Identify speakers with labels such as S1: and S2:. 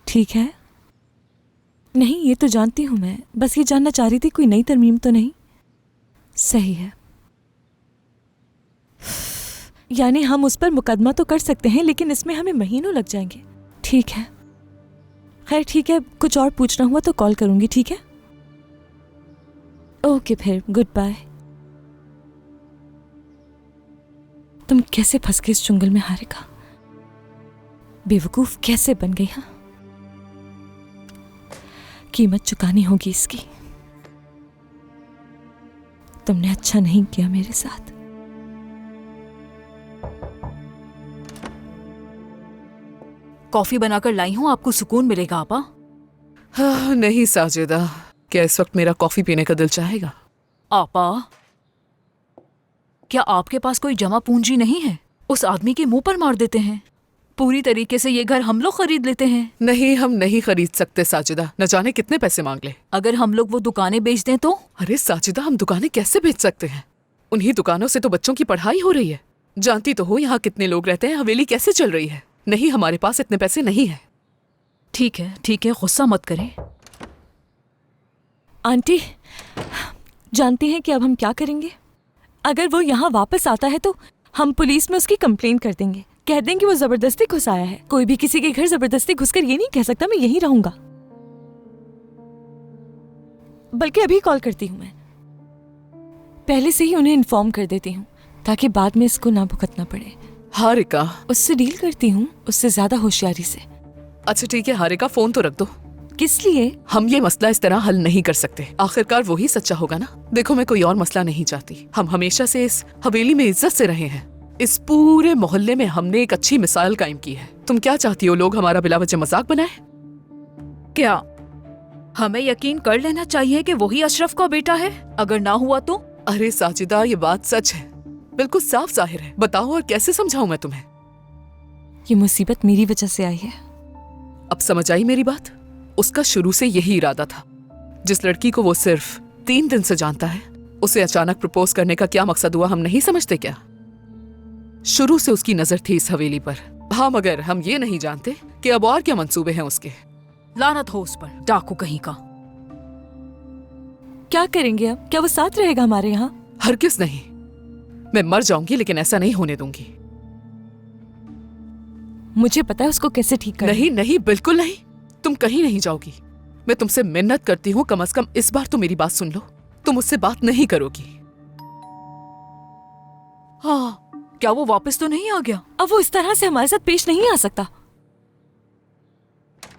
S1: ठीक है। नहीं, ये तो जानती हूं मैं, बस ये जानना चाह रही थी कोई नई तरमीम तो नहीं। सही है। यानी हम उस पर मुकदमा तो कर सकते हैं, लेकिन इसमें हमें महीनों लग जाएंगे। ठीक है, खैर ठीक है, कुछ और पूछना हुआ तो कॉल करूंगी, ठीक है? ओके, फिर गुड बाय। तुम कैसे फंस गई इस चुंगल में हारिका? बेवकूफ कैसे बन गई? हाँ, कीमत चुकानी होगी इसकी। तुमने अच्छा नहीं किया मेरे साथ।
S2: कॉफी बनाकर लाई हूँ, आपको सुकून मिलेगा आपा।
S3: हाँ, नहीं साजिदा, क्या इस वक्त मेरा कॉफी पीने का दिल चाहेगा?
S2: आपा, क्या आपके पास कोई जमा पूंजी नहीं है? उस आदमी के मुंह पर मार देते हैं। पूरी तरीके से ये घर हम लोग खरीद लेते हैं।
S3: नहीं, हम नहीं खरीद सकते साजिदा, न जाने कितने पैसे मांग ले।
S2: अगर हम लोग वो दुकानें बेच दें तो?
S3: अरे साजिदा, हम दुकानें कैसे बेच सकते हैं? उन्हीं दुकानों से तो बच्चों की पढ़ाई हो रही है। जानती तो हो यहाँ कितने लोग रहते हैं, हवेली कैसे चल रही है। नहीं, हमारे पास इतने पैसे नहीं है।
S2: ठीक है ठीक है, गुस्सा मत करें।
S1: आंटी, जानती हैं कि अब हम क्या करेंगे? अगर वो यहाँ वापस आता है तो हम पुलिस में उसकी कंप्लेन कर देंगे। कह देंगे वो जबरदस्ती घुस आया है। कोई भी किसी के घर जबरदस्ती घुसकर ये नहीं कह सकता मैं यहीं रहूंगा। बल्कि अभी कॉल करती हूँ मैं। पहले से ही उन्हें इन्फॉर्म कर देती हूँ ताकि बाद में इसको ना भुगतना पड़े।
S3: हारिका,
S1: उससे डील करती हूँ, उससे ज्यादा होशियारी से।
S3: अच्छा ठीक है हारिका, फोन तो रख दो।
S1: किस लिए?
S3: हम ये मसला इस तरह हल नहीं कर सकते। आखिरकार वही सच्चा होगा ना। देखो, मैं कोई और मसला नहीं चाहती। हम हमेशा से इस हवेली में इज्जत से रहे हैं। इस पूरे मोहल्ले में हमने एक अच्छी मिसाल कायम की है। तुम क्या चाहती हो, लोग हमारा बिला वजह मजाक बनाए?
S2: क्या हमें यकीन कर लेना चाहिए कि वही अशरफ का बेटा है? अगर ना हुआ तो?
S3: अरे साजिदा, ये बात सच है, बिल्कुल साफ जाहिर है। बताओ और कैसे समझाऊं मैं तुम्हें?
S1: ये मुसीबत मेरी वजह से आई है।
S3: अब समझ आई मेरी बात? उसका शुरू से यही इरादा था। जिस लड़की को वो सिर्फ 3 दिन से जानता है, उसे अचानक प्रपोज करने का क्या मकसद हुआ, हम नहीं समझते क्या? शुरू से उसकी नजर थी इस हवेली पर। हाँ, मगर हम ये नहीं जानते कि अब और क्या मंसूबे हैं उसके।
S2: लानत हो उस पर, डाकू कहीं का।
S1: क्या करेंगे अब? क्या वो साथ रहेगा हमारे यहाँ?
S3: हरगिज़ नहीं। मैं मर जाऊंगी लेकिन ऐसा नहीं होने दूंगी।
S1: मुझे पता है उसको कैसे ठीक करना।
S3: नहीं नहीं, बिल्कुल नहीं। तुम कहीं नहीं जाओगी। मैं तुमसे मिन्नत करती हूँ, कम से कम इस बार तो मेरी बात सुन लो। तुम उससे बात नहीं करोगी।
S2: हाँ, क्या वो वापस तो नहीं आ गया?
S1: अब वो इस तरह से हमारे साथ पेश नहीं आ सकता।